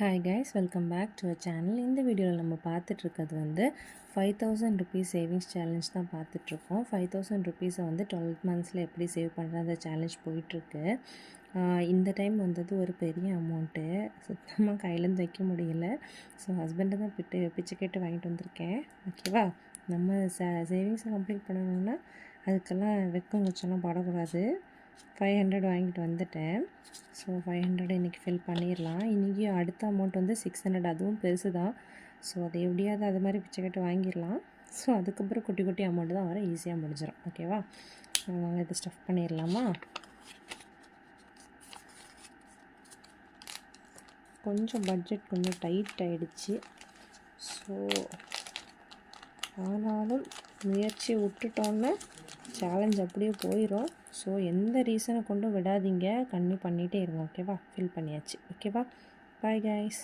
Hi guys, welcome back to a channel. இந்த வீடியோவில் நம்ம பார்த்துட்ருக்கிறது வந்து 5000 ருபீஸ் சேவிங்ஸ் சேலஞ்ச் தான் பார்த்துட்ருக்கோம். 5000 ருபீஸை வந்து 12 மந்த்ஸில் எப்படி சேவ் பண்ணுறது அந்த சேலஞ்ச் போயிட்டுருக்கு. இந்த டைம் வந்தது ஒரு பெரிய அமௌண்ட்டு, சுத்தமாக கையிலேருந்து வைக்க முடியல. ஸோ ஹஸ்பண்டை தான் பிச்சை கேட்டு வாங்கிட்டு வந்திருக்கேன். ஓகேவா, நம்ம சேவிங்ஸை கம்ப்ளீட் பண்ணணுன்னா அதுக்கெல்லாம் வெக்கம் குச்செல்லாம் படக்கூடாது. 500 வாங்கிட்டு வந்துட்டேன். ஸோ 500 இன்றைக்கி ஃபில் பண்ணிடலாம். இன்றைக்கி அடுத்த அமௌண்ட் வந்து 600, அதுவும் பெருசு தான். ஸோ அதை எப்படியாவது அது மாதிரி பிச்சை கட்டு வாங்கிடலாம். ஸோ அதுக்கப்புறம் குட்டி குட்டி அமௌண்ட்டு தான் வர, ஈஸியாக முடிஞ்சிடும். ஓகேவா, வாங்க இதை ஸ்டஃப் பண்ணிடலாமா. கொஞ்சம் பட்ஜெட் கொஞ்சம் டைட் ஆகிடுச்சு. ஸோ ஆனாலும் முயற்சி விட்டுட்டோன்னு சேலஞ்ச் அப்படியே போயிடும். ஸோ எந்த ரீசனை கொண்டும் விடாதீங்க, பண்ணிகிட்டே இருங்க. ஓகேவா, ஃபில் பண்ணியாச்சு. ஓகேவா, பாய் கைஸ்.